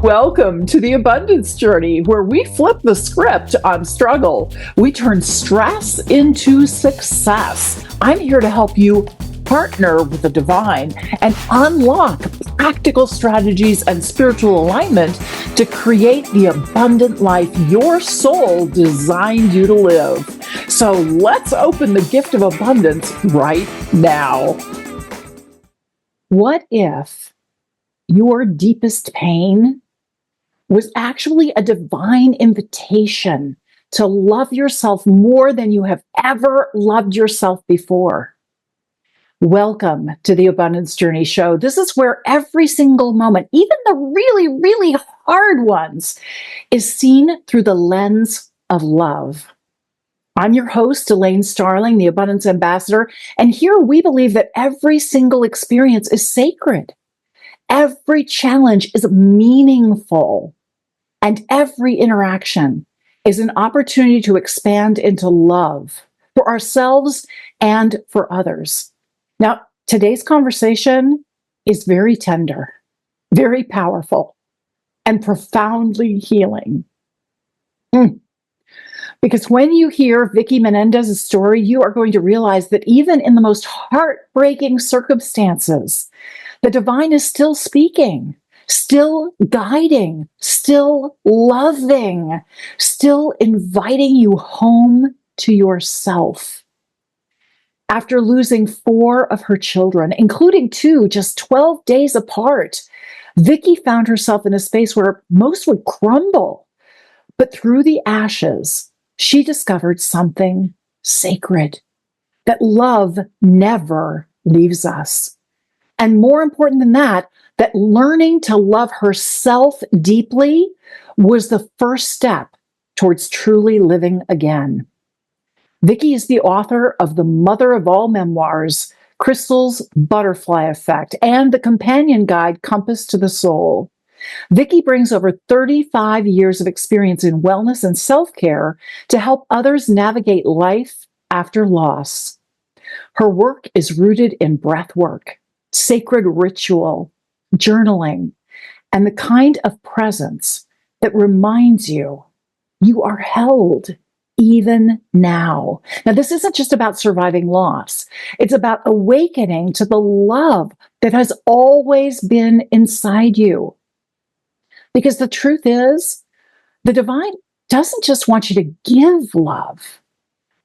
Welcome to the Abundance Journey, where we flip the script on struggle. We turn stress into success. I'm here to help you partner with the divine and unlock practical strategies and spiritual alignment to create the abundant life your soul designed you to live. So let's open the gift of abundance right now. What if your deepest pain was actually a divine invitation to love yourself more than you have ever loved yourself before? Welcome to the Abundance Journey Show. This is where every single moment, even the really, really hard ones, is seen through the lens of love. I'm your host, Elaine Starling, the Abundance Ambassador, and here we believe that every single experience is sacred. Every challenge is meaningful, and every interaction is an opportunity to expand into love for ourselves and for others. Now, today's conversation is very tender, very powerful, and profoundly healing. Because when you hear Vickie Menendez's story, you are going to realize that even in the most heartbreaking circumstances, the divine is still speaking, still guiding, still loving, still inviting you home to yourself. After losing 4 of her children, including 2 just 12 days apart, Vickie found herself in a space where most would crumble. But through the ashes, she discovered something sacred, that love never leaves us. And more important than that learning to love herself deeply was the first step towards truly living again. Vickie is the author of the Mother of All Memoirs, Crystal's Butterfly Effect, and the companion guide, Compass to the Soul. Vickie brings over 35 years of experience in wellness and self-care to help others navigate life after loss. Her work is rooted in breathwork, sacred ritual, journaling, and the kind of presence that reminds you are held even now. Now, this isn't just about surviving loss. It's about awakening to the love that has always been inside you. Because the truth is, the divine doesn't just want you to give love.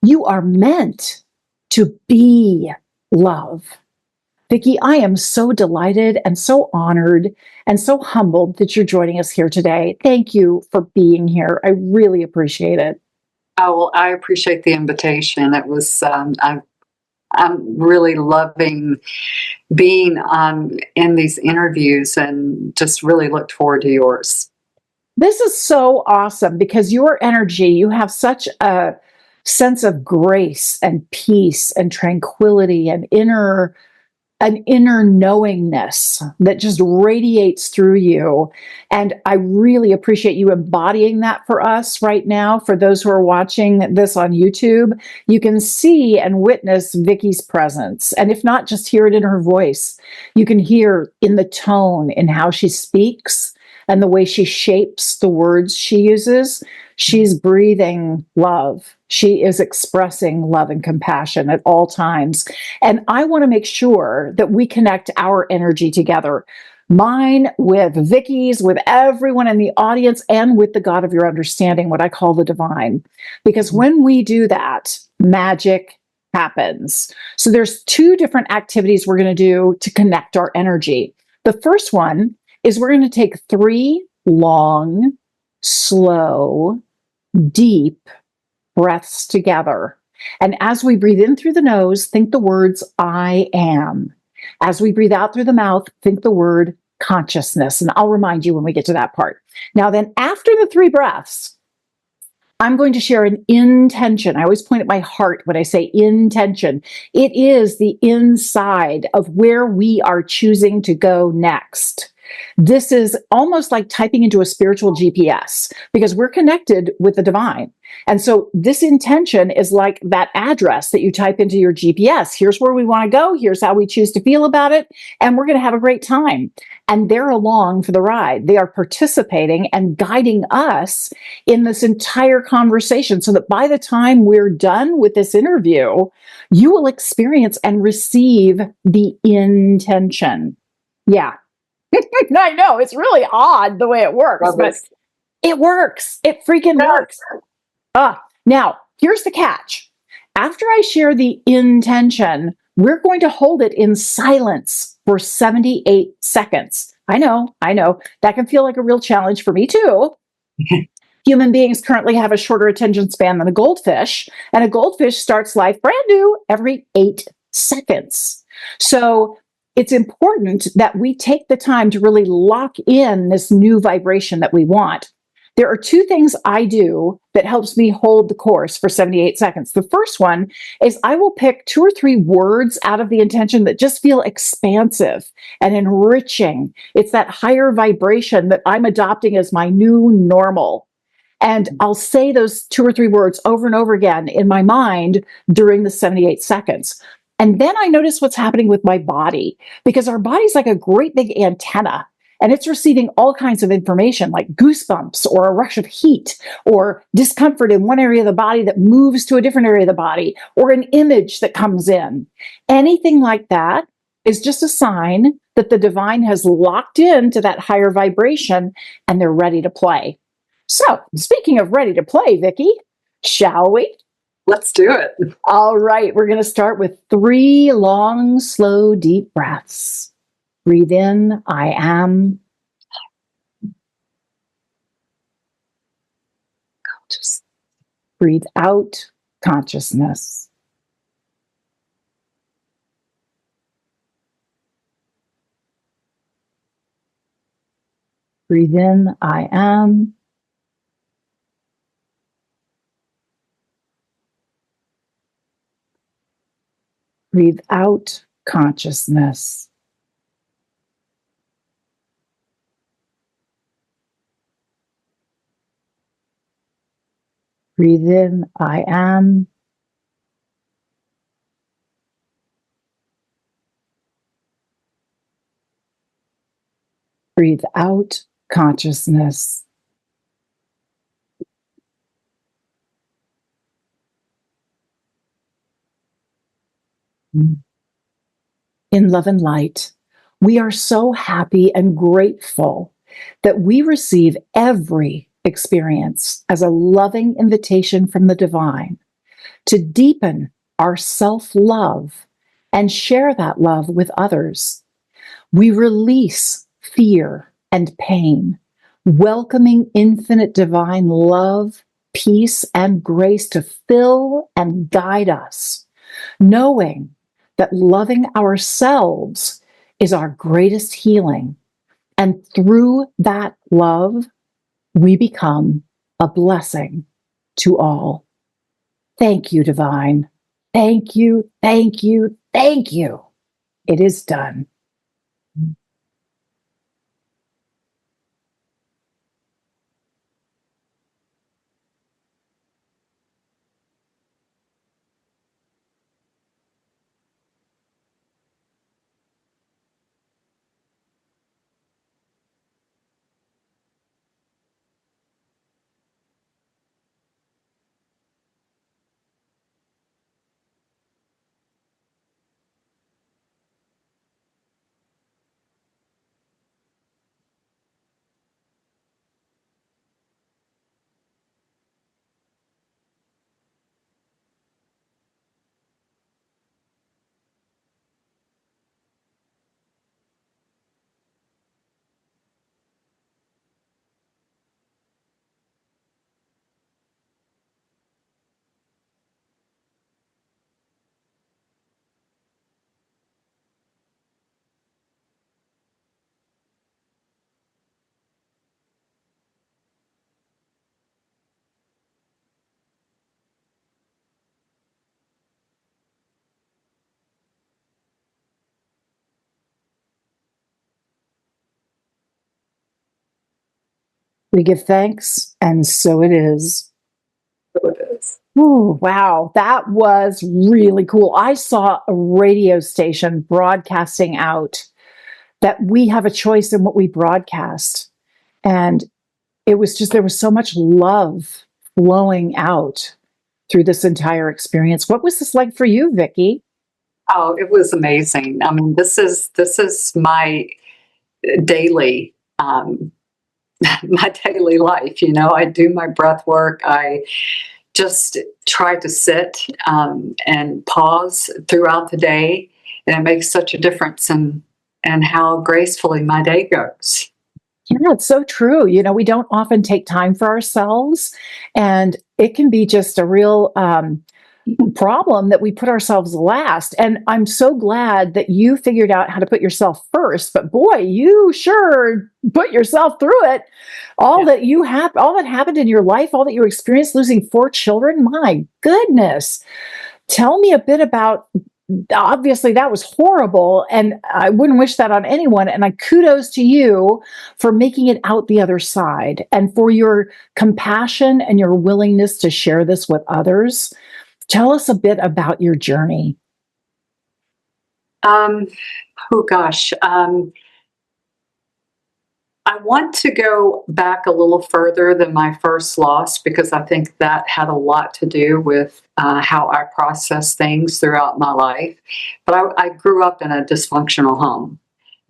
You are meant to be love. Vickie, I am so delighted and so honored and so humbled that you're joining us here today. Thank you for being here. I really appreciate it. Oh, well, I appreciate the invitation. It was, I'm really loving being in these interviews and just really looked forward to yours. This is so awesome because your energy, you have such a sense of grace and peace and tranquility and an inner knowingness that just radiates through you. And I really appreciate you embodying that for us right now. For those who are watching this on YouTube, you can see and witness Vickie's presence. And if not, just hear it in her voice. You can hear in the tone, in how she speaks, and the way she shapes the words she uses. She's breathing love. She is expressing love and compassion at all times. And I want to make sure that we connect our energy together. Mine with Vickie's, with everyone in the audience, and with the God of your understanding, what I call the divine. Because when we do that, magic happens. So there's 2 different activities we're going to do to connect our energy. The first one is we're going to take 3 long, slow, deep breaths together. And as we breathe in through the nose, think the words, I am. As we breathe out through the mouth, think the word consciousness. And I'll remind you when we get to that part. Now then, after the 3 breaths, I'm going to share an intention. I always point at my heart when I say intention. It is the inside of where we are choosing to go next. This is almost like typing into a spiritual GPS because we're connected with the divine. And so this intention is like that address that you type into your GPS. Here's where we want to go. Here's how we choose to feel about it. And we're going to have a great time. And they're along for the ride. They are participating and guiding us in this entire conversation so that by the time we're done with this interview, you will experience and receive the intention. Yeah. I know it's really odd the way it works, but it works. It freaking works. Now, here's the catch. After I share the intention, we're going to hold it in silence for 78 seconds. I know. That can feel like a real challenge for me too. Human beings currently have a shorter attention span than a goldfish, and a goldfish starts life brand new every 8 seconds. So it's important that we take the time to really lock in this new vibration that we want. There are 2 things I do that helps me hold the course for 78 seconds. The first one is I will pick 2 or 3 words out of the intention that just feel expansive and enriching. It's that higher vibration that I'm adopting as my new normal. And I'll say those 2 or 3 words over and over again in my mind during the 78 seconds. And then I notice what's happening with my body because our body's like a great big antenna and it's receiving all kinds of information like goosebumps or a rush of heat or discomfort in one area of the body that moves to a different area of the body or an image that comes in. Anything like that is just a sign that the divine has locked into that higher vibration and they're ready to play. So, speaking of ready to play, Vickie, shall we? Let's do it. All right, we're going to start with 3 long, slow, deep breaths. Breathe in, I am. Just Breathe out, consciousness. Breathe in, I am. Breathe out, consciousness. Breathe in, I am. Breathe out, consciousness. In love and light, we are so happy and grateful that we receive every experience as a loving invitation from the divine to deepen our self-love and share that love with others. We release fear and pain, welcoming infinite divine love, peace, and grace to fill and guide us, knowing that loving ourselves is our greatest healing. And through that love, we become a blessing to all. Thank you, divine. Thank you, thank you, thank you. It is done. We give thanks, and so it is. So it is. Ooh, wow, that was really cool. I saw a radio station broadcasting out that we have a choice in what we broadcast. And it was just, there was so much love flowing out through this entire experience. What was this like for you, Vickie? Oh, it was amazing. I mean, this is my daily my daily life. You know, I do my breath work. I just try to sit and pause throughout the day, and it makes such a difference in how gracefully my day goes. Yeah, it's so true. You know, we don't often take time for ourselves, and it can be just a real problem that we put ourselves last. And I'm so glad that you figured out how to put yourself first. But boy, you sure put yourself through it. All Yeah. that you have, all that happened in your life, all that you experienced, losing 4 children. My goodness. Tell me a bit about, obviously that was horrible and I wouldn't wish that on anyone, and I kudos to you for making it out the other side and for your compassion and your willingness to share this with others. Tell us a bit about your journey. Um, oh gosh. I want to go back a little further than my first loss because I think that had a lot to do with how I process things throughout my life. But I grew up in a dysfunctional home.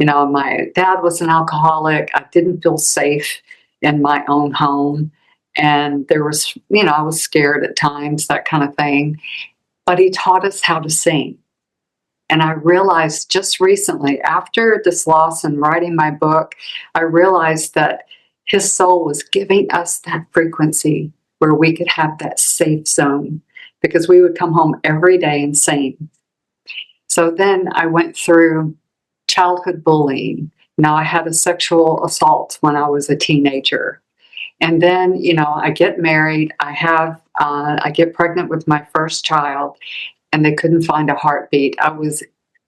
You know, my dad was an alcoholic. I didn't feel safe in my own home. And there was, you know, I was scared at times, that kind of thing. But he taught us how to sing. And I realized just recently, after this loss and writing my book, I realized that his soul was giving us that frequency where we could have that safe zone because we would come home every day and sing. So then I went through childhood bullying. Now I had a sexual assault when I was a teenager. And then, you know, I get married, I get pregnant with my first child, and they couldn't find a heartbeat. I was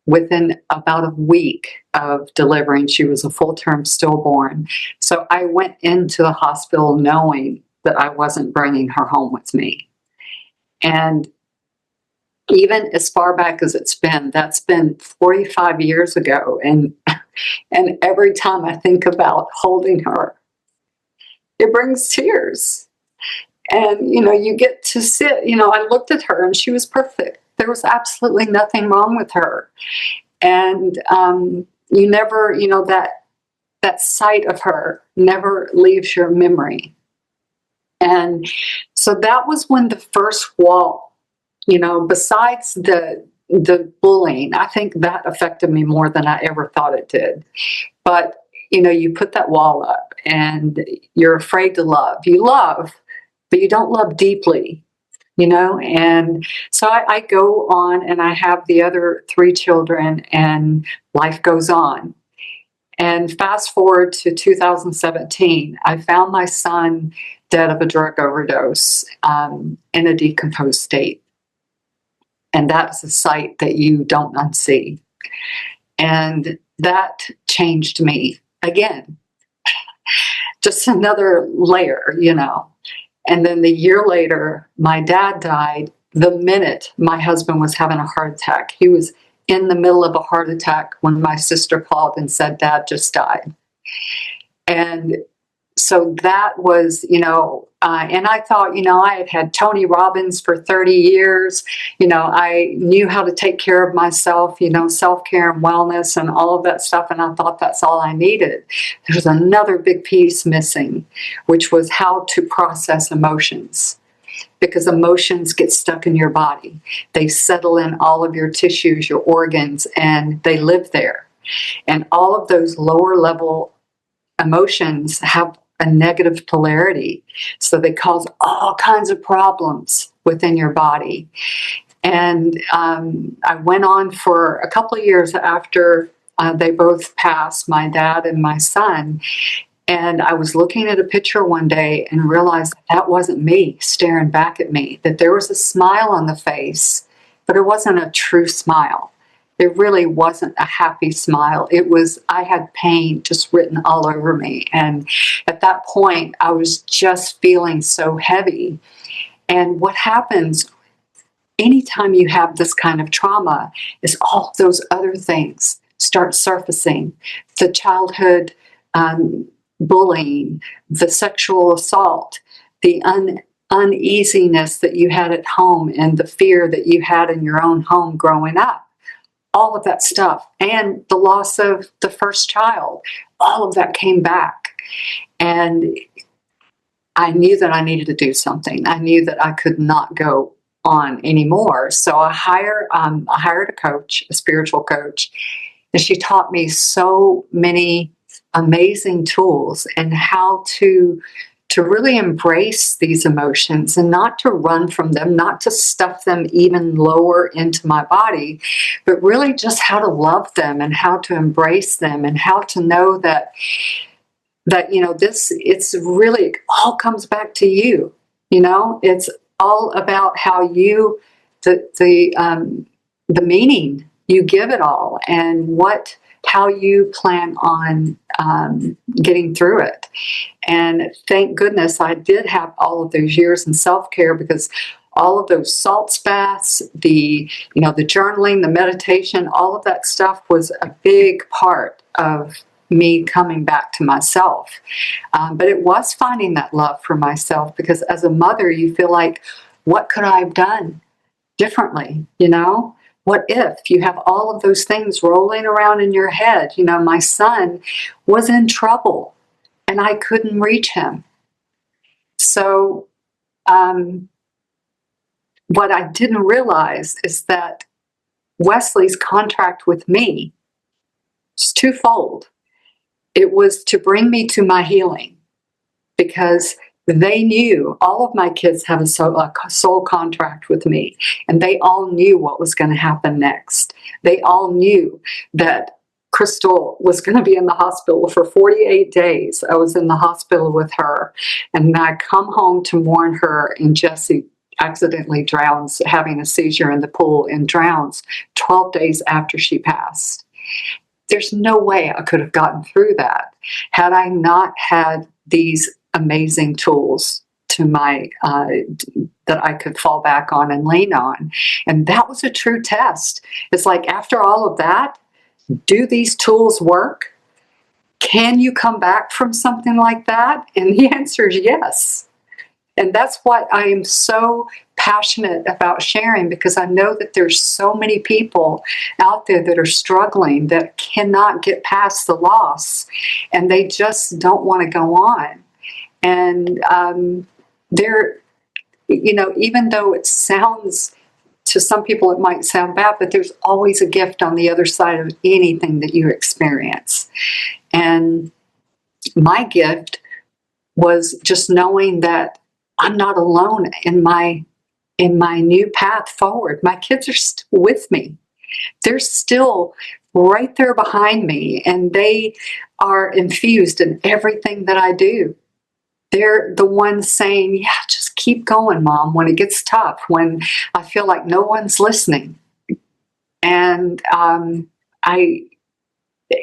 within about a week of delivering. She was a full-term stillborn. So I went into the hospital knowing that I wasn't bringing her home with me. And even as far back as it's been, that's been 45 years ago. And every time I think about holding her, it brings tears. And, you know, you get to sit, you know, I looked at her and she was perfect. There was absolutely nothing wrong with her. And you never, you know, that sight of her never leaves your memory. And so that was when the first wall, you know, besides the bullying, I think that affected me more than I ever thought it did. But, you know, you put that wall up and you're afraid to love. You love, but you don't love deeply, you know? And so I go on and I have the other 3 children and life goes on. And fast forward to 2017, I found my son dead of a drug overdose in a decomposed state. And that's a sight that you don't unsee. And that changed me again. Just another layer, you know. And then the year later, my dad died the minute my husband was having a heart attack. He was in the middle of a heart attack when my sister called and said, Dad just died. And so that was, you know, and I thought, you know, I had had Tony Robbins for 30 years. You know, I knew how to take care of myself, you know, self-care and wellness and all of that stuff. And I thought that's all I needed. There's another big piece missing, which was how to process emotions. Because emotions get stuck in your body. They settle in all of your tissues, your organs, and they live there. And all of those lower level emotions have a negative polarity. So they cause all kinds of problems within your body. And I went on for a couple of years after they both passed, my dad and my son. And I was looking at a picture one day and realized that wasn't me staring back at me, that there was a smile on the face, but it wasn't a true smile. It really wasn't a happy smile. It was, I had pain just written all over me. And at that point, I was just feeling so heavy. And what happens anytime you have this kind of trauma is all those other things start surfacing. The childhood bullying, the sexual assault, the uneasiness that you had at home, and the fear that you had in your own home growing up. All of that stuff, and the loss of the first child, all of that came back. And I knew that I needed to do something. I knew that I could not go on anymore. So I hired a coach, a spiritual coach, and she taught me so many amazing tools and how to really embrace these emotions and not to run from them, not to stuff them even lower into my body, but really just how to love them and how to embrace them and how to know that it's really, it all comes back to you. It's all about how you, the meaning you give it all, and how you plan on getting through it. And thank goodness I did have all of those years in self-care, because all of those salts baths, the journaling, the meditation, all of that stuff was a big part of me coming back to myself. But it was finding that love for myself, because as a mother, you feel like, what could I have done differently? What if you have all of those things rolling around in your head? My son was in trouble and I couldn't reach him. So what I didn't realize is that Wesley's contract with me is twofold. It was to bring me to my healing, because they knew, all of my kids have a soul contract with me, and they all knew what was going to happen next. They all knew that Crystal was going to be in the hospital for 48 days. I was in the hospital with her, and I come home to mourn her, and Jesse accidentally drowns, having a seizure in the pool, and drowns 12 days after she passed. There's no way I could have gotten through that had I not had these amazing tools to my that I could fall back on and lean on. And that was a true test. It's like, after all of that, do these tools work? Can you come back from something like that? And the answer is yes. And that's what I am so passionate about sharing, because I know that there's so many people out there that are struggling, that cannot get past the loss, and they just don't want to go on. And even though it sounds, to some people it might sound bad, but there's always a gift on the other side of anything that you experience. And my gift was just knowing that I'm not alone in my new path forward. My kids are still with me. They're still right there behind me, and they are infused in everything that I do. They're the ones saying, yeah, just keep going, Mom, when it gets tough, when I feel like no one's listening. And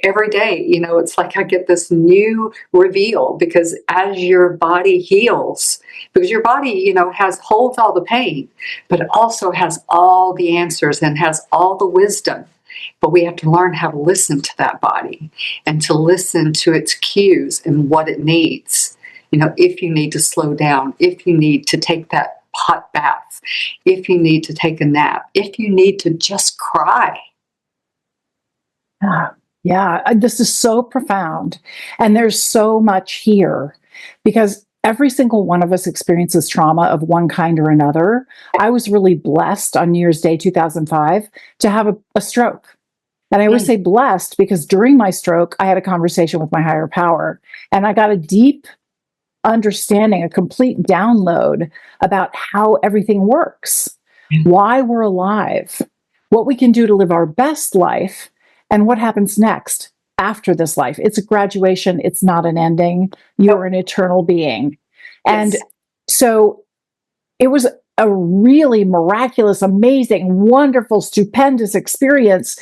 every day, it's like I get this new reveal, because as your body heals, because your body, holds all the pain, but it also has all the answers and has all the wisdom. But we have to learn how to listen to that body, and to listen to its cues and what it needs. If you need to slow down, if you need to take that hot bath, if you need to take a nap, if you need to just cry. Yeah, this is so profound. And there's so much here, because every single one of us experiences trauma of one kind or another. I was really blessed on New Year's Day 2005 to have a stroke. And I always say blessed, because during my stroke, I had a conversation with my higher power, and I got a deep understanding, a complete download about how everything works, why we're alive, what we can do to live our best life, and what happens next after this life. It's a graduation. It's not an ending. You're an eternal being. And so it was a really miraculous, amazing, wonderful, stupendous experience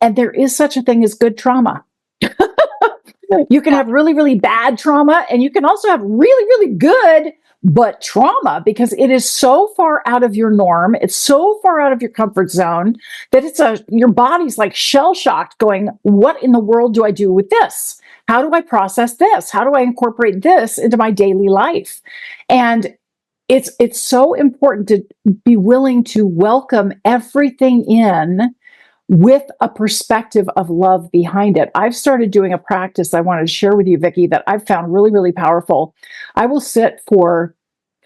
And there is such a thing as good trauma. You can Yeah. have really, really bad trauma, and you can also have really, really good, but trauma, because it is so far out of your norm. It's so far out of your comfort zone that your body's like shell shocked, going, what in the world do I do with this? How do I process this? How do I incorporate this into my daily life? And it's so important to be willing to welcome everything in with a perspective of love behind it. I've started doing a practice I wanted to share with you, Vickie, that I've found really, really powerful. I will sit for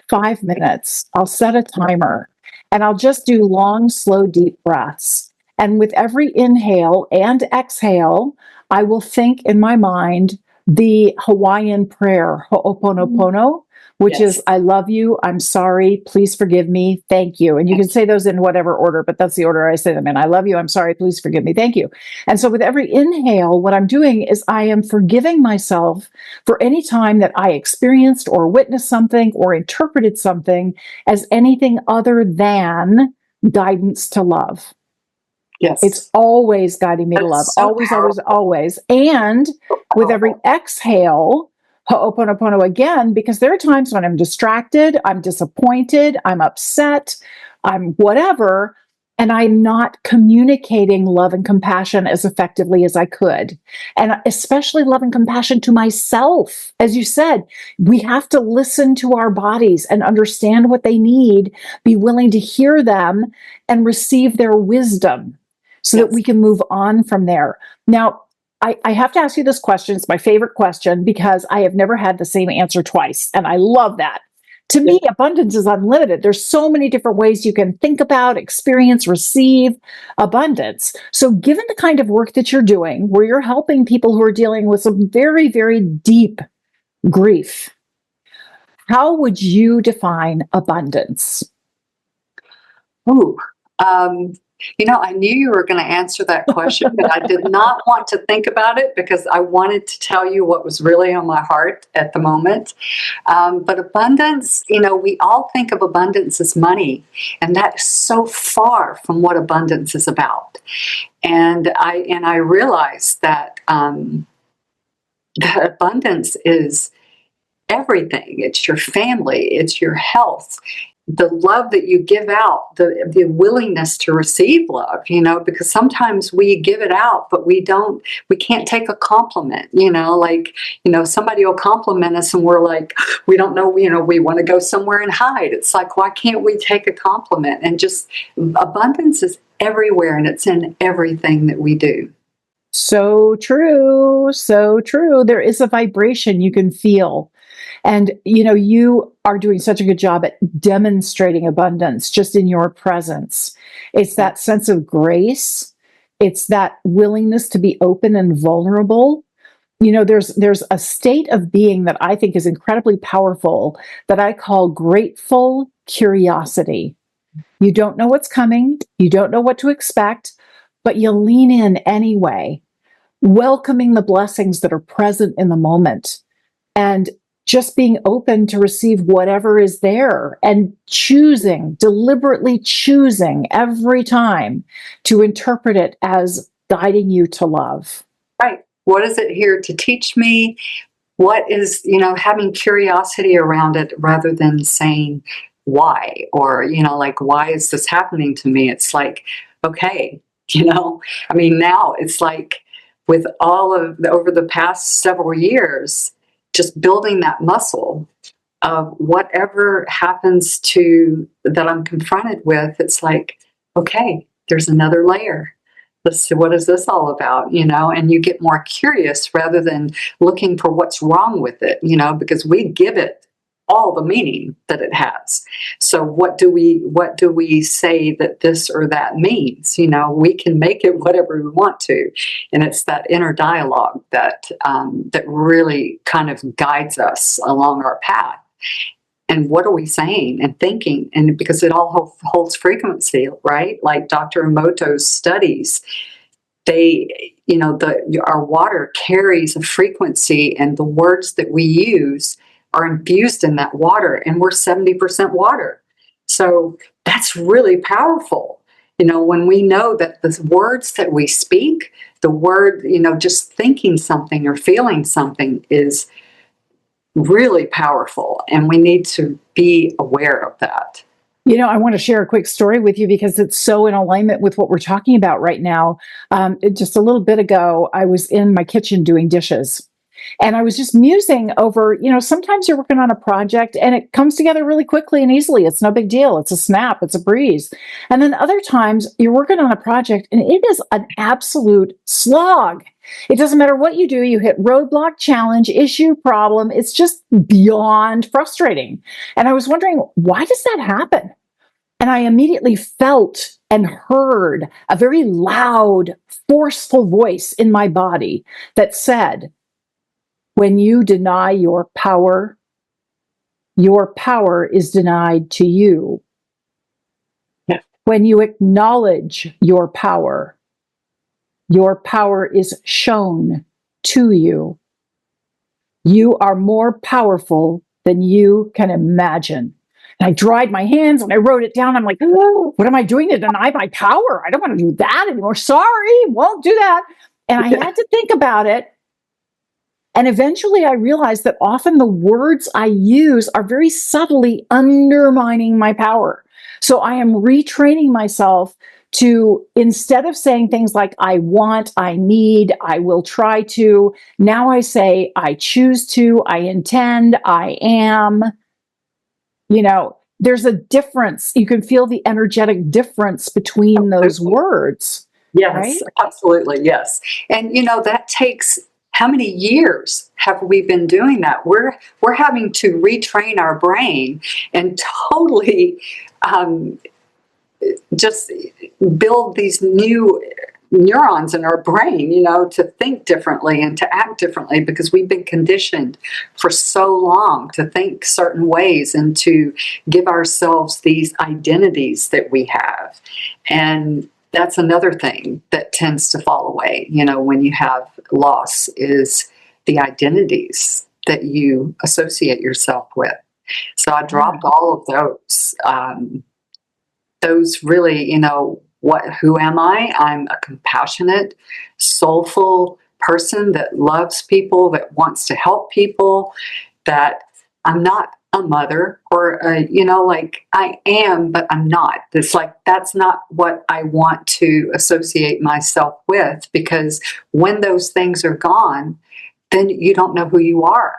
5 minutes. I'll set a timer and I'll just do long, slow, deep breaths. And with every inhale and exhale, I will think in my mind the Hawaiian prayer, Ho'oponopono, which Yes. is, I love you, I'm sorry, please forgive me, thank you. And you can say those in whatever order, but that's the order I say them in. I love you, I'm sorry, please forgive me, thank you. And so with every inhale, what I'm doing is I am forgiving myself for any time that I experienced or witnessed something or interpreted something as anything other than guidance to love. Yes. It's always guiding me to love. That's so Always, always, powerful. always. And with every exhale, Ho'oponopono again, because there are times when I'm distracted, I'm disappointed, I'm upset, I'm whatever, and I'm not communicating love and compassion as effectively as I could. And especially love and compassion to myself. As you said, we have to listen to our bodies and understand what they need, be willing to hear them and receive their wisdom so that Yes. we can move on from there. Now, I have to ask you this question. It's my favorite question because I have never had the same answer twice. And I love that. To me, abundance is unlimited. There's so many different ways you can think about, experience, receive abundance. So given the kind of work that you're doing, where you're helping people who are dealing with some very, very deep grief, how would you define abundance? Ooh, I knew you were going to answer that question, but I did not want to think about it because I wanted to tell you what was really on my heart at the moment. But abundance, we all think of abundance as money, and that is so far from what abundance is about. And I realized that that abundance is everything. It's your family, it's your health, the love that you give out, the willingness to receive love, because sometimes we give it out, but we can't take a compliment, somebody will compliment us and we're like, we don't know, we want to go somewhere and hide. It's like, why can't we take a compliment? And just abundance is everywhere and it's in everything that we do. So true. So true. There is a vibration you can feel. And, you are doing such a good job at demonstrating abundance just in your presence. It's that sense of grace. It's that willingness to be open and vulnerable. There's a state of being that I think is incredibly powerful that I call grateful curiosity. You don't know what's coming. You don't know what to expect, but you lean in anyway, welcoming the blessings that are present in the moment. And just being open to receive whatever is there and deliberately choosing every time to interpret it as guiding you to love. Right. What is it here to teach me? What is, having curiosity around it rather than saying why or, why is this happening to me? It's like, okay, now it's like with over the past several years, just building that muscle of whatever happens that I'm confronted with, it's like, okay, there's another layer. Let's see, what is this all about? And you get more curious rather than looking for what's wrong with it, because we give it all the meaning that it has. So what do we say that this or that means? We can make it whatever we want to. And it's that inner dialogue that really kind of guides us along our path. And what are we saying and thinking? And because it all holds frequency, right? Like Dr. Emoto's studies, our water carries a frequency, and the words that we use are infused in that water, and we're 70% water. So that's really powerful. When we know that the words that we speak, the word, just thinking something or feeling something is really powerful, and we need to be aware of that. I want to share a quick story with you because it's so in alignment with what we're talking about right now. Just a little bit ago, I was in my kitchen doing dishes. And I was just musing over, sometimes you're working on a project and it comes together really quickly and easily. It's no big deal. It's a snap, it's a breeze. And then other times you're working on a project and it is an absolute slog. It doesn't matter what you do, you hit roadblock, challenge, issue, problem. It's just beyond frustrating. And I was wondering, why does that happen? And I immediately felt and heard a very loud, forceful voice in my body that said, when you deny your power is denied to you. Yeah. When you acknowledge your power is shown to you. You are more powerful than you can imagine. And I dried my hands and I wrote it down. I'm like, oh, what am I doing to deny my power? I don't want to do that anymore. Sorry, won't do that. And I had to think about it. And eventually I realized that often the words I use are very subtly undermining my power. So I am retraining myself to, instead of saying things like, I want, I need, I will try to, now I say, I choose to, I intend, I am. There's a difference. You can feel the energetic difference between those words. Yes, right? Absolutely. Yes. And, that takes, how many years have we been doing that? We're having to retrain our brain and totally just build these new neurons in our brain, to think differently and to act differently, because we've been conditioned for so long to think certain ways and to give ourselves these identities that we have. And that's another thing that tends to fall away, when you have loss, is the identities that you associate yourself with. So I dropped all of those. Those really, who am I? I'm a compassionate, soulful person that loves people, that wants to help people, that I'm not a mother or, I am, but I'm not. It's like, that's not what I want to associate myself with, because when those things are gone, then you don't know who you are.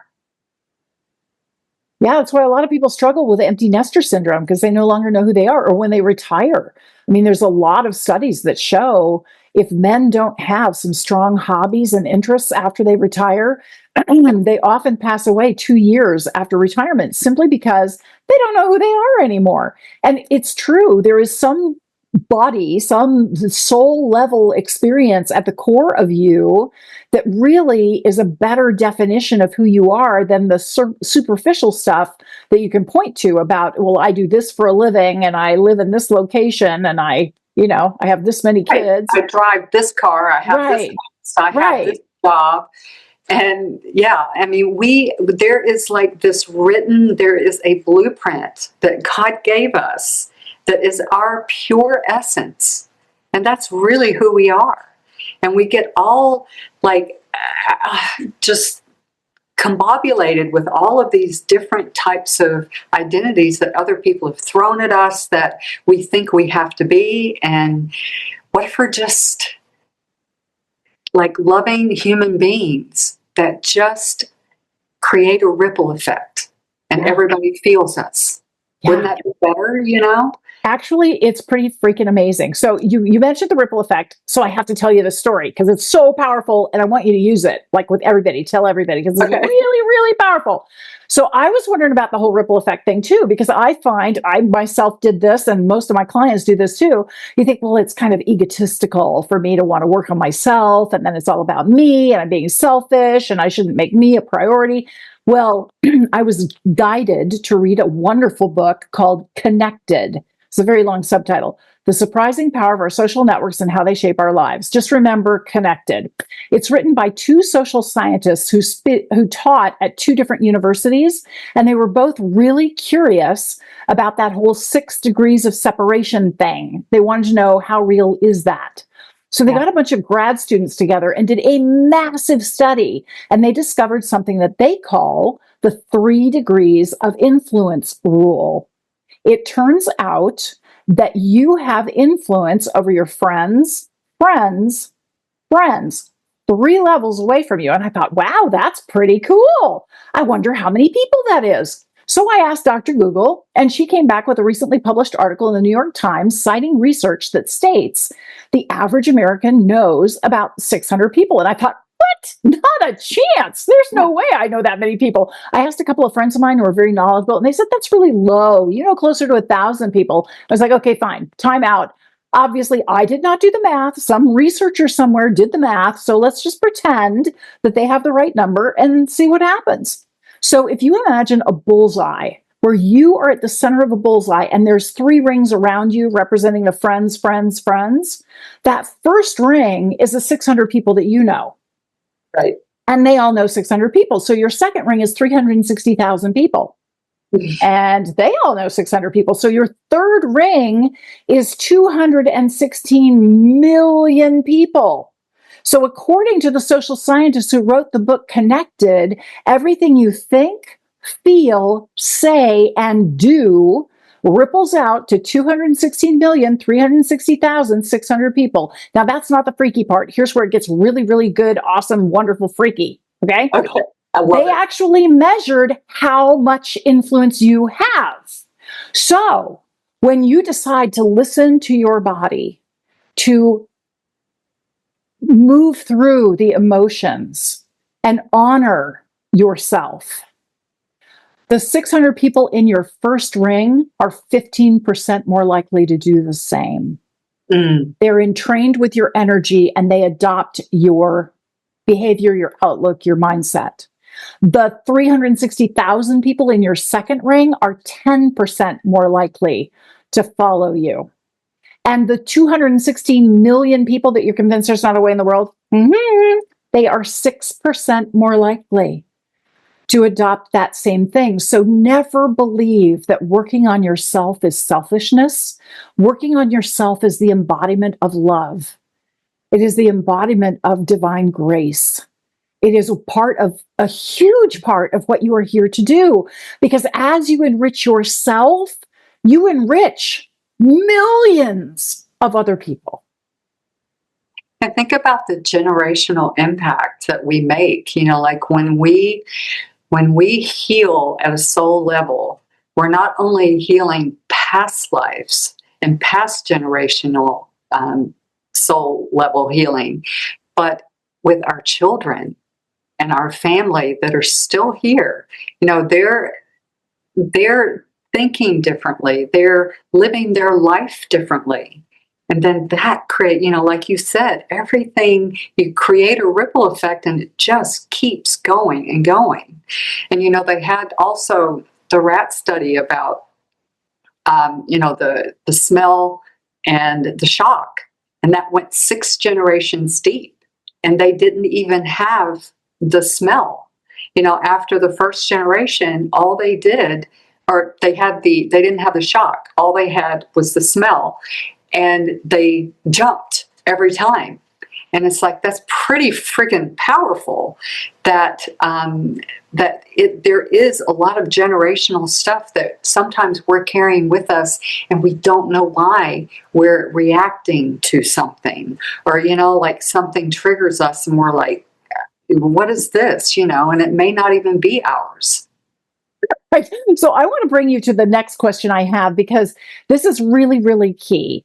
Yeah, that's why a lot of people struggle with empty nester syndrome, because they no longer know who they are, or when they retire. I mean, there's a lot of studies that show if men don't have some strong hobbies and interests after they retire, they often pass away 2 years after retirement simply because they don't know who they are anymore. And it's true, there is some body, some soul level experience at the core of you that really is a better definition of who you are than the superficial stuff that you can point to about, well, I do this for a living and I live in this location and I have this many kids. I drive this car. I have this house. I have this job. And yeah, I mean, there is a blueprint that God gave us that is our pure essence. And that's really who we are. And we get all just combobulated with all of these different types of identities that other people have thrown at us that we think we have to be. And what if we're just loving human beings that just create a ripple effect and everybody feels us? Wouldn't that be better, Actually, it's pretty freaking amazing. So you mentioned the ripple effect, so I have to tell you the story because it's so powerful and I want you to use it, with everybody, tell everybody, because it's really, really powerful. So I was wondering about the whole ripple effect thing too, because I find I myself did this and most of my clients do this too. You think, well, it's kind of egotistical for me to want to work on myself and then it's all about me and I'm being selfish and I shouldn't make me a priority. Well, I was guided to read a wonderful book called Connected. It's a very long subtitle. The Surprising Power of Our Social Networks and How They Shape Our Lives. Just remember, connected. It's written by two social scientists who taught at two different universities, and they were both really curious about that whole 6 degrees of separation thing. They wanted to know, how real is that? So they got a bunch of grad students together and did a massive study, and they discovered something that they call the 3 degrees of influence rule. It turns out that you have influence over your friends, 3 levels away from you. And I thought, wow, that's pretty cool. I wonder how many people that is. So I asked Dr. Google, and she came back with a recently published article in the New York Times citing research that states the average American knows about 600 people. And I thought, what? Not a chance. There's no way I know that many people. I asked a couple of friends of mine who are very knowledgeable, and they said that's really low, closer to 1,000 people. I was like, okay, fine, time out. Obviously, I did not do the math. Some researcher somewhere did the math. So let's just pretend that they have the right number and see what happens. So if you imagine a bullseye where you are at the center of a bullseye and there's 3 rings around you representing the friends, that first ring is the 600 people that you know. Right. And they all know 600 people. So your second ring is 360,000 people. And they all know 600 people. So your third ring is 216 million people. So according to the social scientists who wrote the book Connected, everything you think, feel, say, and do ripples out to 216,360,600 people. Now, that's not the freaky part. Here's where it gets really, really good, awesome, wonderful, freaky. Okay? They actually measured how much influence you have. So when you decide to listen to your body, to move through the emotions and honor yourself, the 600 people in your first ring are 15% more likely to do the same. They're entrained with your energy and they adopt your behavior, your outlook, your mindset. The 360,000 people in your second ring are 10% more likely to follow you. And the 216 million people that you're convinced there's not a way in the world, they are 6% more likely to adopt that same thing. So never believe that working on yourself is selfishness. Working on yourself is the embodiment of love. It is the embodiment of divine grace. It is a huge part of what you are here to do. Because as you enrich yourself, you enrich millions of other people. And think about the generational impact that we make. Like when we heal at a soul level, we're not only healing past lives and past generational soul level healing, but with our children and our family that are still here. They're thinking differently. They're living their life differently. And then that create, like you said, everything, you create a ripple effect and it just keeps going and going. And, they had also the rat study about, the smell and the shock. And that went 6 generations deep. And they didn't even have the smell. After the first generation, all they did, or they didn't have the shock. All they had was the smell. And they jumped every time. And it's like, that's pretty freaking powerful that there is a lot of generational stuff that sometimes we're carrying with us and we don't know why we're reacting to something. Or, like something triggers us and we're like, what is this? And it may not even be ours. Right. So I want to bring you to the next question I have, because this is really, really key.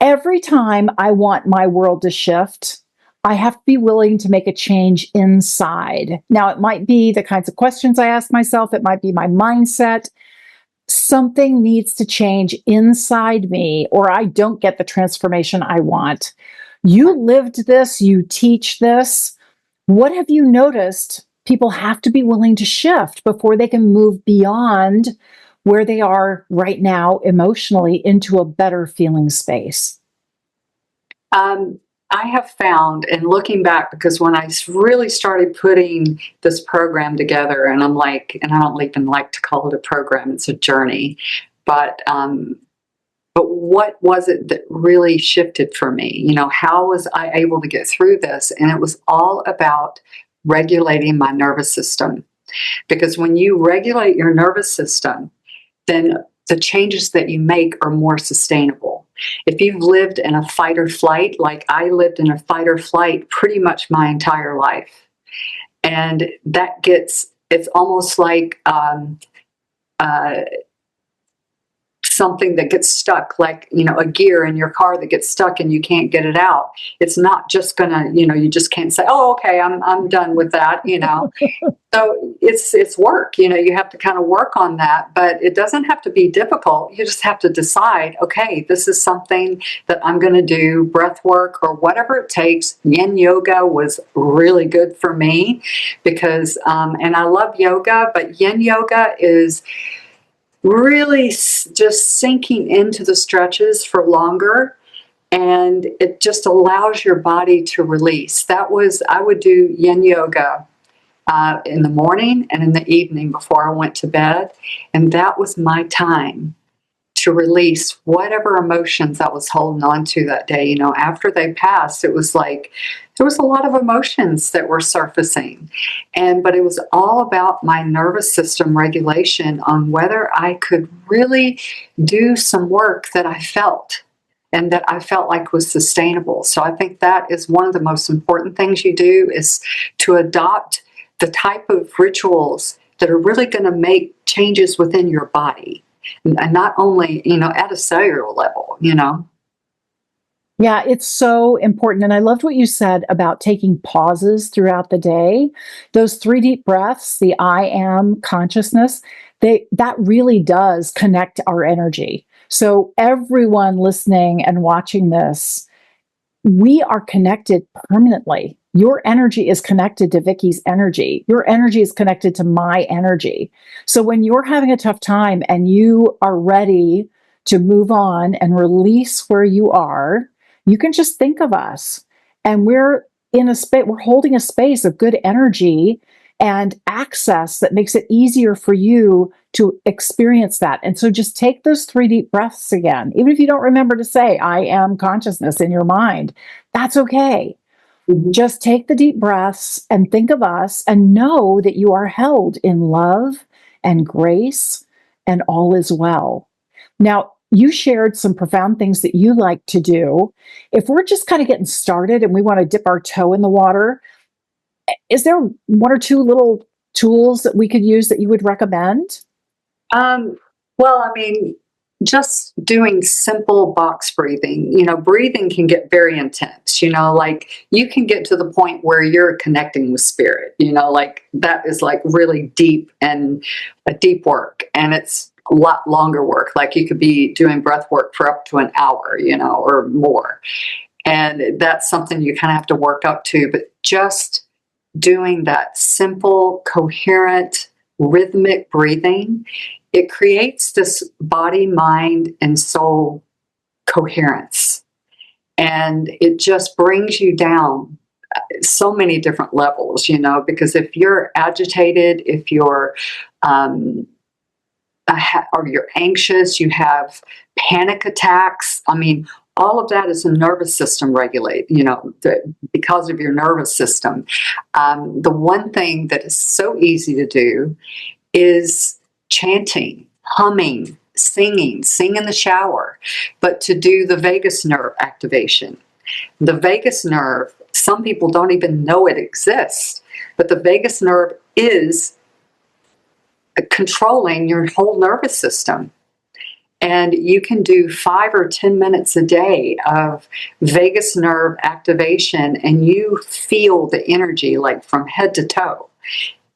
Every time I want my world to shift, I have to be willing to make a change inside. Now, it might be the kinds of questions I ask myself. It might be my mindset. Something needs to change inside me, or I don't get the transformation I want. You lived this, you teach this. What have you noticed people have to be willing to shift before they can move beyond where they are right now emotionally into a better feeling space? I have found, and looking back, because when I really started putting this program together, and I'm like, and I don't even like to call it a program, it's a journey, but what was it that really shifted for me? You know, how was I able to get through this? And it was all about regulating my nervous system. Because when you regulate your nervous system, then the changes that you make are more sustainable. If you've lived in a fight or flight, like I lived in a fight or flight pretty much my entire life, and it's almost like something that gets stuck, like, you know, a gear in your car that gets stuck and you can't get it out. It's not just gonna, you know, you just can't say, oh, okay, I'm done with that, you know. So it's work, you know, you have to kind of work on that, but it doesn't have to be difficult. You just have to decide, okay, this is something that I'm going to do, breath work or whatever it takes. Yin Yoga was really good for me because, and I love yoga, but Yin Yoga is really just sinking into the stretches for longer, and it just allows your body to release. I would do Yin Yoga in the morning and in the evening before I went to bed. And that was my time to release whatever emotions I was holding on to that day. You know, after they passed, it was like there was a lot of emotions that were surfacing. But it was all about my nervous system regulation on whether I could really do some work that I felt and that I felt like was sustainable. So I think that is one of the most important things you do, is to adopt the type of rituals that are really going to make changes within your body, and not only, you know, at a cellular level, you know. Yeah, it's so important. And I loved what you said about taking pauses throughout the day. Those 3 deep breaths, the I am consciousness, that really does connect our energy. So everyone listening and watching this, we are connected permanently. Your energy is connected to Vickie's energy. Your energy is connected to my energy. So when you're having a tough time and you are ready to move on and release where you are, you can just think of us. And we're in a space, we're holding a space of good energy and access that makes it easier for you to experience that. And so just take those 3 deep breaths again. Even if you don't remember to say, I am consciousness in your mind, that's okay. Mm-hmm. Just take the deep breaths and think of us and know that you are held in love and grace and all is well. Now, you shared some profound things that you like to do. If we're just kind of getting started and we want to dip our toe in the water, is there 1 or 2 little tools that we could use that you would recommend? Um, well, I mean, just doing simple box breathing, you know, breathing can get very intense, you know, like you can get to the point where you're connecting with spirit, you know, like that is like really deep and a deep work. And it's a lot longer work. Like you could be doing breath work for up to an hour, you know, or more. And that's something you kind of have to work up to. But just doing that simple, coherent, rhythmic breathing, it creates this body, mind, and soul coherence. And it just brings you down so many different levels, you know, because if you're agitated, if you're, or you're anxious, you have panic attacks. I mean, all of that is a nervous system regulate, you know, because of your nervous system. The one thing that is so easy to do is chanting, humming, singing, sing in the shower, but to do the vagus nerve activation. The vagus nerve, some people don't even know it exists, but the vagus nerve is controlling your whole nervous system. And you can do 5 or 10 minutes a day of vagus nerve activation, and you feel the energy like from head to toe.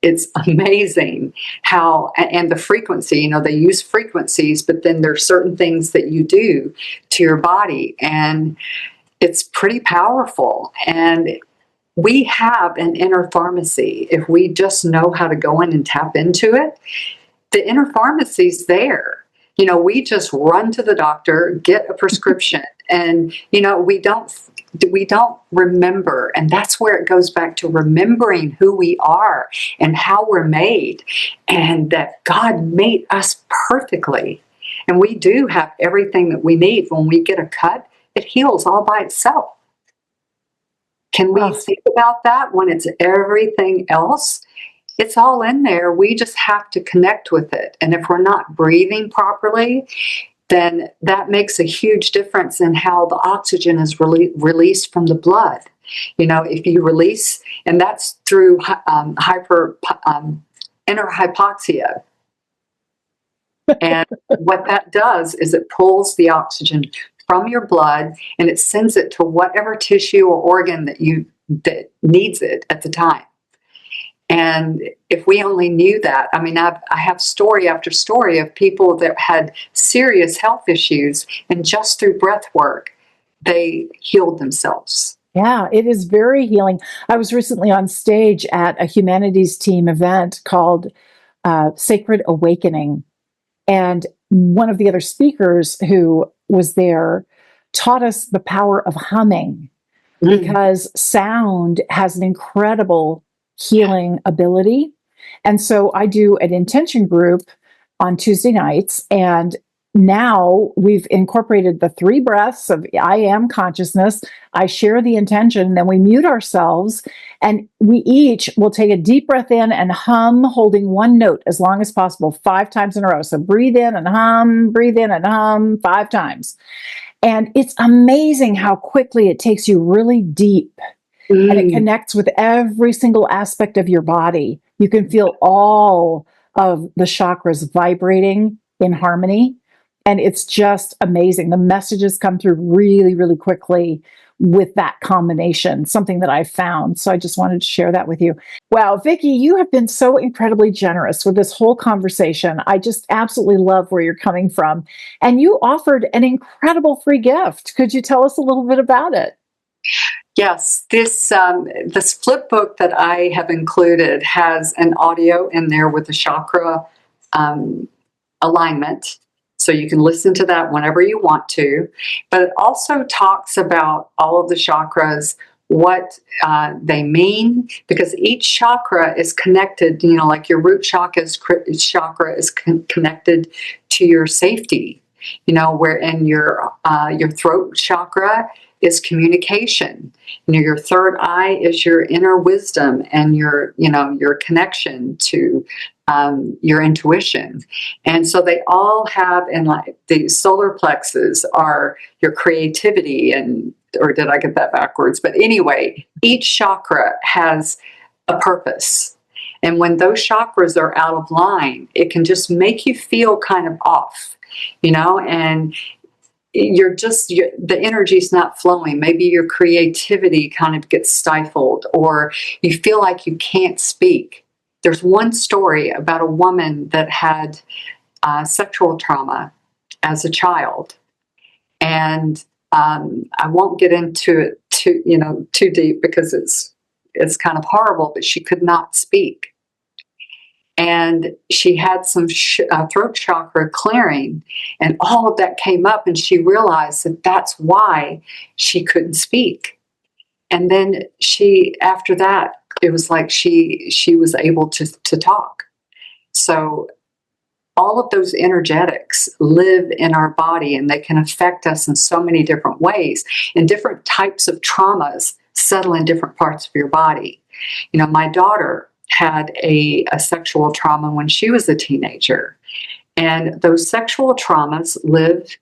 It's amazing how, and the frequency, you know, they use frequencies, but then there's certain things that you do to your body, and it's pretty powerful. And we have an inner pharmacy. If we just know how to go in and tap into it, the inner pharmacy's there. We just run to the doctor, get a prescription, and we don't remember. And that's where it goes back to remembering who we are and how we're made, and that God made us perfectly. And we do have everything that we need. When we get a cut, it heals all by itself. Can we think about that when it's everything else? It's all in there. We just have to connect with it. And if we're not breathing properly, then that makes a huge difference in how the oxygen is released from the blood. If you release, and that's through inner hypoxia. And what that does is it pulls the oxygen from your blood and it sends it to whatever tissue or organ that needs it at the time. And if we only knew that, I have story after story of people that had serious health issues, and just through breath work, they healed themselves. Yeah, it is very healing. I was recently on stage at a humanities team event called Sacred Awakening. And one of the other speakers who was there taught us the power of humming, because sound has an incredible healing ability. And so I do an intention group on Tuesday nights, and now we've incorporated the 3 breaths of I am consciousness. I share the intention, then we mute ourselves, and we each will take a deep breath in and hum, holding one note as long as possible, 5 times in a row. So breathe in and hum 5 times. And it's amazing how quickly it takes you really deep. And it connects with every single aspect of your body. You can feel all of the chakras vibrating in harmony. And it's just amazing. The messages come through really, really quickly with that combination, something that I found. So I just wanted to share that with you. Wow, Vickie, you have been so incredibly generous with this whole conversation. I just absolutely love where you're coming from. And you offered an incredible free gift. Could you tell us a little bit about it? Yes, this flipbook that I have included has an audio in there with the chakra alignment. So you can listen to that whenever you want to. But it also talks about all of the chakras, what they mean, because each chakra is connected, like your root chakra is connected to your safety, where in your throat chakra is communication. Your third eye is your inner wisdom and your connection to your intuition. And so they all have, and like the solar plexus are your creativity, or did I get that backwards? But anyway, each chakra has a purpose. And when those chakras are out of line, it can just make you feel kind of off, and the energy's not flowing. Maybe your creativity kind of gets stifled, or you feel like you can't speak. There's one story about a woman that had sexual trauma as a child, and I won't get into it too deep because it's kind of horrible. But she could not speak, and she had some throat chakra clearing, and all of that came up, and she realized that that's why she couldn't speak. And then after that, it was like she was able to talk. So all of those energetics live in our body, and they can affect us in so many different ways. And different types of traumas settle in different parts of your body. My daughter had a sexual trauma when she was a teenager. And those sexual traumas live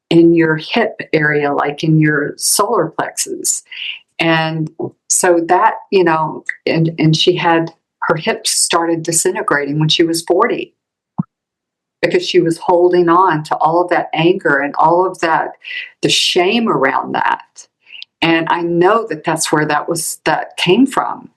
in your hip area, like in your solar plexus. And so that, and she had, her hips started disintegrating when she was 40, because she was holding on to all of that anger and all of that, the shame around that. And I know that that's where that came from.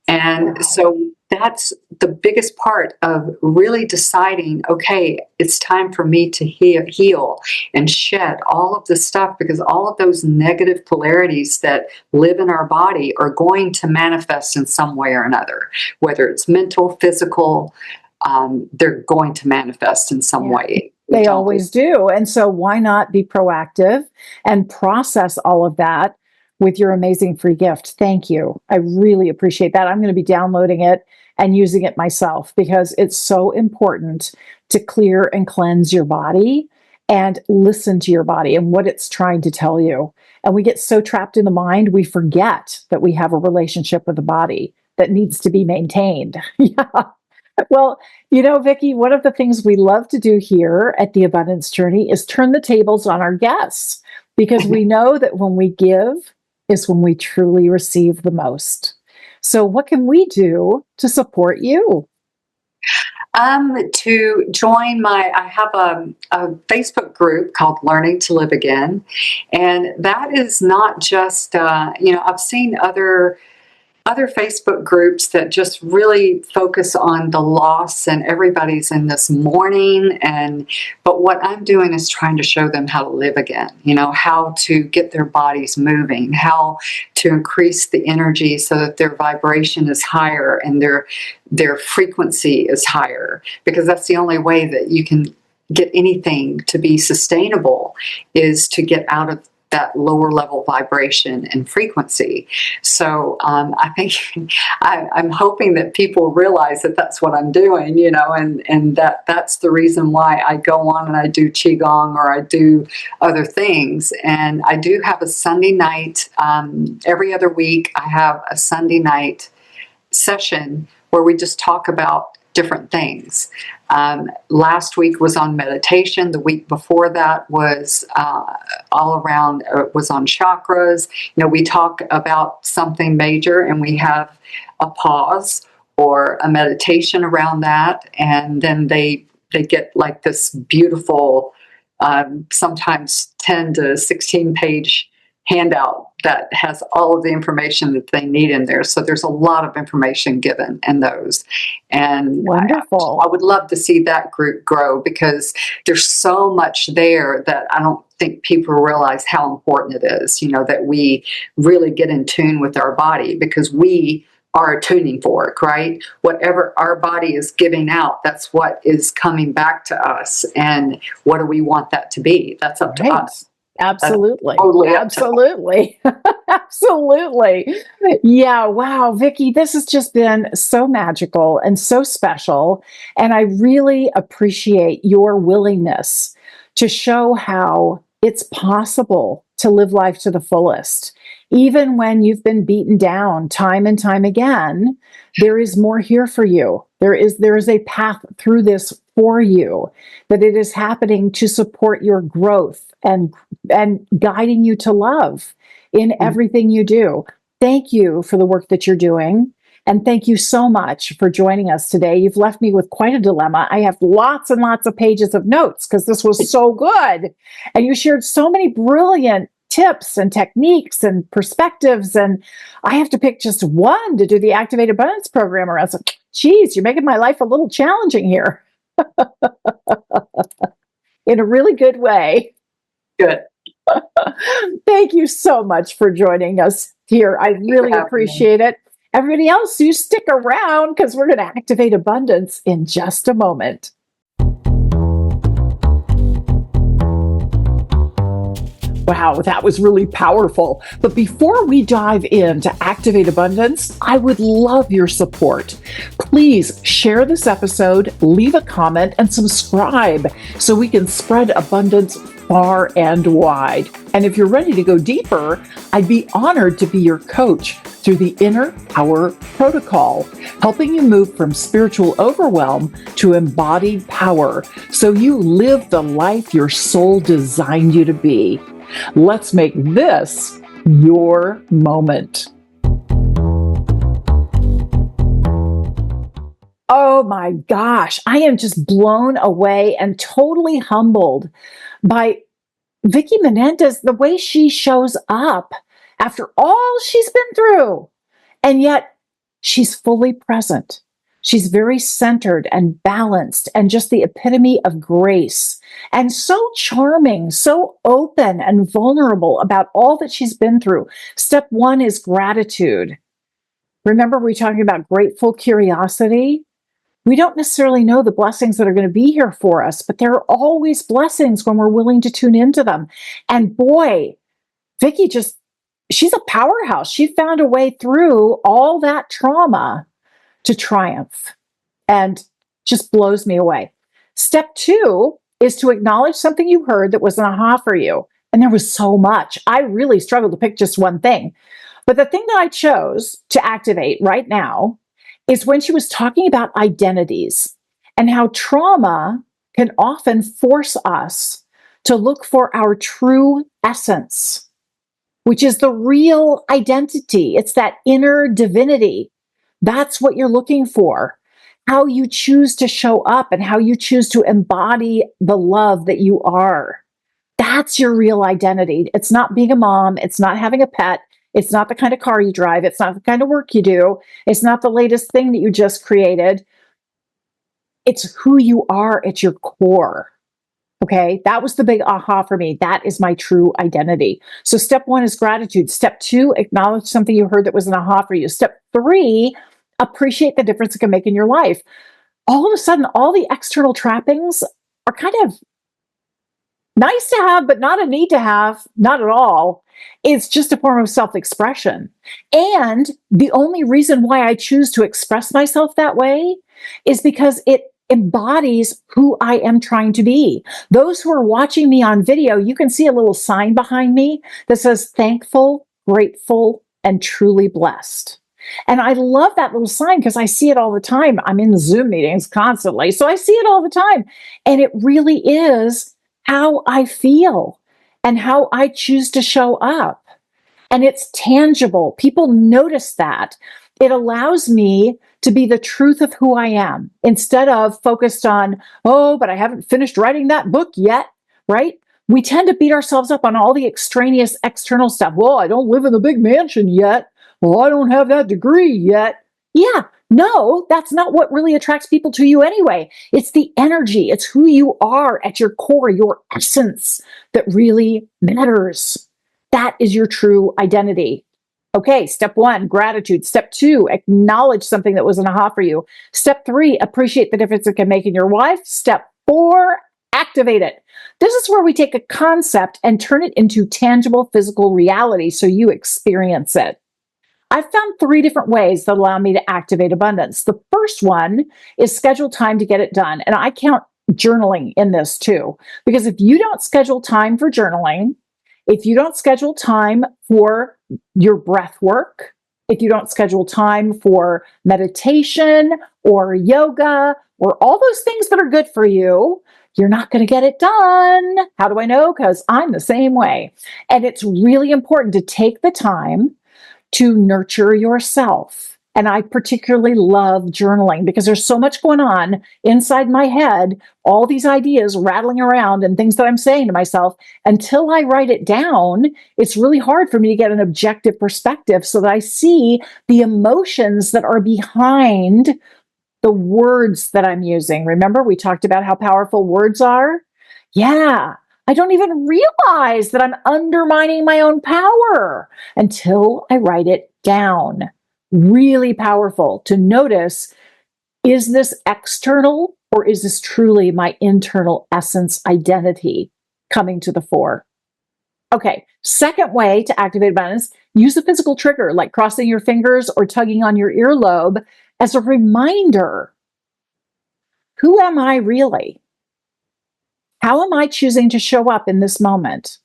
And so that's the biggest part of really deciding, okay, it's time for me to heal and shed all of this stuff, because all of those negative polarities that live in our body are going to manifest in some way or another, whether it's mental, physical, they're going to manifest in some way. They always do. And so why not be proactive and process all of that with your amazing free gift? Thank you. I really appreciate that. I'm going to be downloading it and using it myself because it's so important to clear and cleanse your body and listen to your body and what it's trying to tell you. And we get so trapped in the mind, we forget that we have a relationship with the body that needs to be maintained. Yeah. Well, Vickie, one of the things we love to do here at the Abundance Journey is turn the tables on our guests because we know that when we give is when we truly receive the most. So what can we do to support you? To join I have a Facebook group called Learning to Live Again. And that is not just, I've seen other Facebook groups that just really focus on the loss and everybody's in this mourning. But what I'm doing is trying to show them how to live again, how to get their bodies moving, how to increase the energy so that their vibration is higher and their frequency is higher, because that's the only way that you can get anything to be sustainable is to get out of that lower level vibration and frequency. So I think I'm hoping that people realize that that's what I'm doing, and that's the reason why I go on and I do Qigong or I do other things. And I do have a Sunday night, every other week, I have a Sunday night session where we just talk about different things. Last week was on meditation. The week before that was all around, was on chakras. We talk about something major and we have a pause or a meditation around that. And then they get like this beautiful, sometimes 10 to 16 page handout that has all of the information that they need in there. So there's a lot of information given in those. And wonderful. I would love to see that group grow because there's so much there that I don't think people realize how important it is, that we really get in tune with our body because we are tuning fork, right? Whatever our body is giving out, that's what is coming back to us. And what do we want that to be? That's up to us. Absolutely. Totally Absolutely. Absolutely. Yeah. Wow. Vickie, this has just been so magical and so special. And I really appreciate your willingness to show how it's possible to live life to the fullest. Even when you've been beaten down time and time again, there is more here for you. There is a path through this for you, that it is happening to support your growth and guiding you to love in everything you do. Thank you for the work that you're doing. And thank you so much for joining us today. You've left me with quite a dilemma. I have lots and lots of pages of notes because this was so good. And you shared so many brilliant tips and techniques and perspectives. And I have to pick just one to do the Activate Abundance program around. So, geez, you're making my life a little challenging here in a really good way. Good. Thank you so much for joining us here. I really appreciate it. Everybody else, you stick around because we're going to activate abundance in just a moment. Wow, that was really powerful. But before we dive in to Activate Abundance, I would love your support. Please share this episode, leave a comment, and subscribe so we can spread abundance far and wide. And if you're ready to go deeper, I'd be honored to be your coach through the Inner Power Protocol, helping you move from spiritual overwhelm to embodied power so you live the life your soul designed you to be. Let's make this your moment. Oh my gosh, I am just blown away and totally humbled by Vickie Menendez, the way she shows up after all she's been through. And yet she's fully present. She's very centered and balanced and just the epitome of grace and so charming, so open and vulnerable about all that she's been through. Step one is gratitude. Remember, we're talking about grateful curiosity. We don't necessarily know the blessings that are going to be here for us, but there are always blessings when we're willing to tune into them. And boy, Vickie she's a powerhouse. She found a way through all that trauma to triumph and just blows me away. Step 2 is to acknowledge something you heard that was an aha for you. And there was so much. I really struggled to pick just one thing. But the thing that I chose to activate right now is when she was talking about identities and how trauma can often force us to look for our true essence, which is the real identity. It's that inner divinity. That's what you're looking for. How you choose to show up and how you choose to embody the love that you are. That's your real identity. It's not being a mom. It's not having a pet. It's not the kind of car you drive. It's not the kind of work you do. It's not the latest thing that you just created. It's who you are at your core. Okay, that was the big aha for me. That is my true identity. So step 1 is gratitude. Step 2, acknowledge something you heard that was an aha for you. Step 3, appreciate the difference it can make in your life. All of a sudden, all the external trappings are kind of nice to have, but not a need to have, not at all. It's just a form of self-expression. And the only reason why I choose to express myself that way is because it embodies who I am trying to be. Those who are watching me on video, you can see a little sign behind me that says thankful, grateful, and truly blessed. And I love that little sign because I see it all the time. I'm in the Zoom meetings constantly, so I see it all the time. And it really is how I feel and how I choose to show up. And it's tangible. People notice that. It allows me to be the truth of who I am instead of focused on, oh, but I haven't finished writing that book yet, right? We tend to beat ourselves up on all the extraneous external stuff. Well, I don't live in the big mansion yet. Well, I don't have that degree yet. Yeah, no, that's not what really attracts people to you anyway. It's the energy. It's who you are at your core, your essence that really matters. That is your true identity. Okay, step 1, gratitude. Step 2, acknowledge something that was an aha for you. Step 3, appreciate the difference it can make in your life. Step 4, activate it. This is where we take a concept and turn it into tangible physical reality so you experience it. I've found 3 different ways that allow me to activate abundance. The first one is schedule time to get it done. And I count journaling in this too, because if you don't schedule time for journaling, if you don't schedule time for your breath work, if you don't schedule time for meditation or yoga or all those things that are good for you, you're not going to get it done. How do I know? Because I'm the same way. And it's really important to take the time to nurture yourself. And I particularly love journaling because there's so much going on inside my head, all these ideas rattling around and things that I'm saying to myself. Until I write it down, it's really hard for me to get an objective perspective so that I see the emotions that are behind the words that I'm using. Remember, we talked about how powerful words are? Yeah. I don't even realize that I'm undermining my own power until I write it down. Really powerful to notice, is this external or is this truly my internal essence identity coming to the fore? Okay, second way to activate abundance, use a physical trigger like crossing your fingers or tugging on your earlobe as a reminder. Who am I really? How am I choosing to show up in this moment?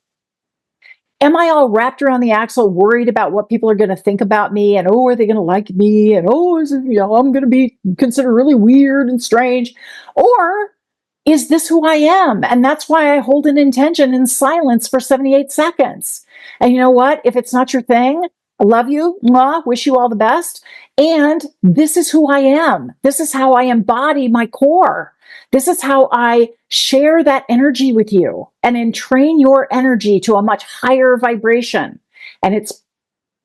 Am I all wrapped around the axle, worried about what people are going to think about me? And, oh, are they going to like me? And, oh, I'm going to be considered really weird and strange. Or is this who I am? And that's why I hold an intention in silence for 78 seconds. And you know what? If it's not your thing, I love you. Mwah, wish you all the best. And this is who I am. This is how I embody my core. This is how I share that energy with you and entrain your energy to a much higher vibration. And it's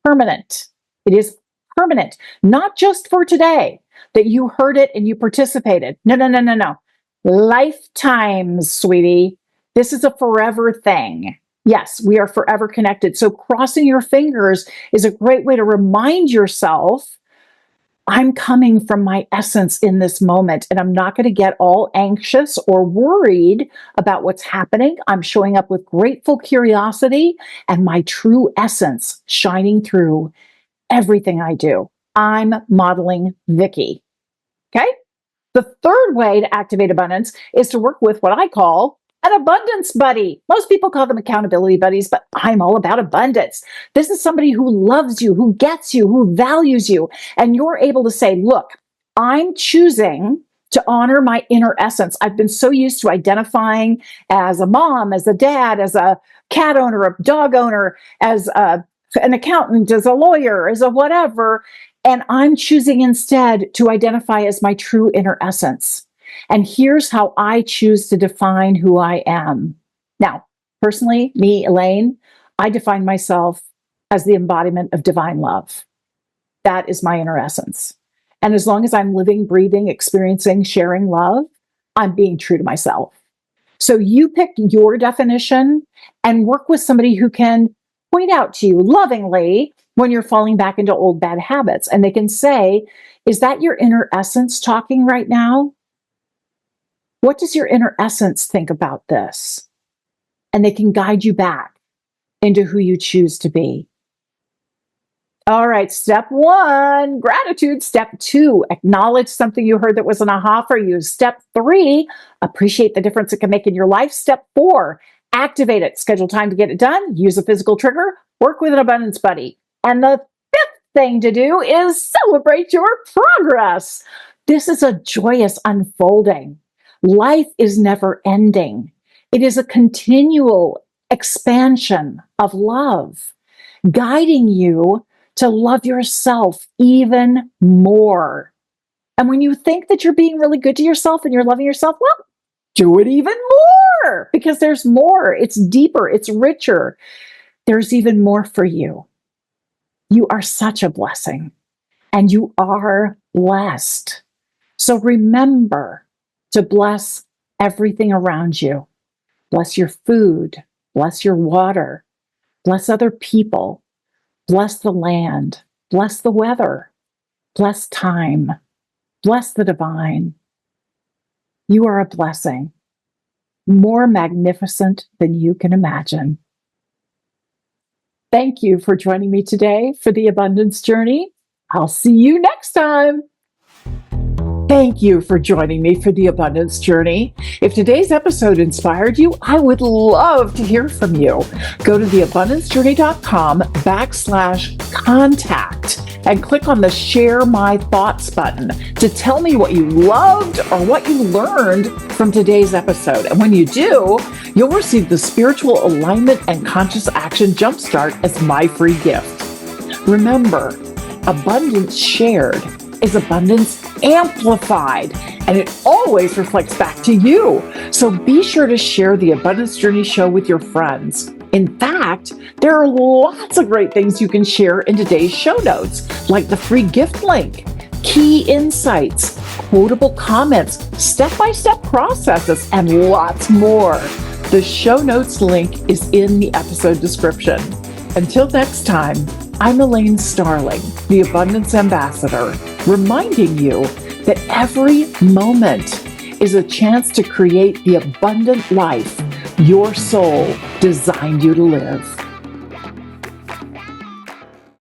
permanent. It is permanent, not just for today that you heard it and you participated. No, no, no, no, no. Lifetimes, sweetie. This is a forever thing. Yes, we are forever connected. So crossing your fingers is a great way to remind yourself I'm coming from my essence in this moment, and I'm not going to get all anxious or worried about what's happening. I'm showing up with grateful curiosity and my true essence shining through everything I do. I'm modeling Vickie. Okay. The third way to activate abundance is to work with what I call an abundance buddy. Most people call them accountability buddies, but I'm all about abundance. This is somebody who loves you, who gets you, who values you. And you're able to say, look, I'm choosing to honor my inner essence. I've been so used to identifying as a mom, as a dad, as a cat owner, a dog owner, as an accountant, as a lawyer, as a whatever. And I'm choosing instead to identify as my true inner essence. And here's how I choose to define who I am. Now, personally, me, Elaine, I define myself as the embodiment of divine love. That is my inner essence. And as long as I'm living, breathing, experiencing, sharing love, I'm being true to myself. So you pick your definition and work with somebody who can point out to you lovingly when you're falling back into old bad habits. And they can say, is that your inner essence talking right now? What does your inner essence think about this? And they can guide you back into who you choose to be. All right, step 1, gratitude. Step 2, acknowledge something you heard that was an aha for you. Step 3, appreciate the difference it can make in your life. Step 4, activate it. Schedule time to get it done. Use a physical trigger. Work with an abundance buddy. And the 5th thing to do is celebrate your progress. This is a joyous unfolding. Life is never ending. It is a continual expansion of love, guiding you to love yourself even more. And when you think that you're being really good to yourself and you're loving yourself, well, do it even more, because there's more. It's deeper. It's richer. There's even more for you. You are such a blessing, and you are blessed. So remember to bless everything around you. Bless your food. Bless your water. Bless other people. Bless the land. Bless the weather. Bless time. Bless the divine. You are a blessing, more magnificent than you can imagine. Thank you for joining me today for the Abundance Journey. I'll see you next time. Thank you for joining me for the Abundance Journey. If today's episode inspired you, I would love to hear from you. Go to theabundancejourney.com/contact and click on the Share My Thoughts button to tell me what you loved or what you learned from today's episode. And when you do, you'll receive the Spiritual Alignment and Conscious Action Jumpstart as my free gift. Remember, abundance shared is abundance amplified, and it always reflects back to you. So be sure to share the Abundance Journey show with your friends. In fact, there are lots of great things you can share in today's show notes, like the free gift link, key insights, quotable comments, step-by-step processes, and lots more. The show notes link is in the episode description. Until next time, I'm Elaine Starling, the Abundance Ambassador, reminding you that every moment is a chance to create the abundant life your soul designed you to live.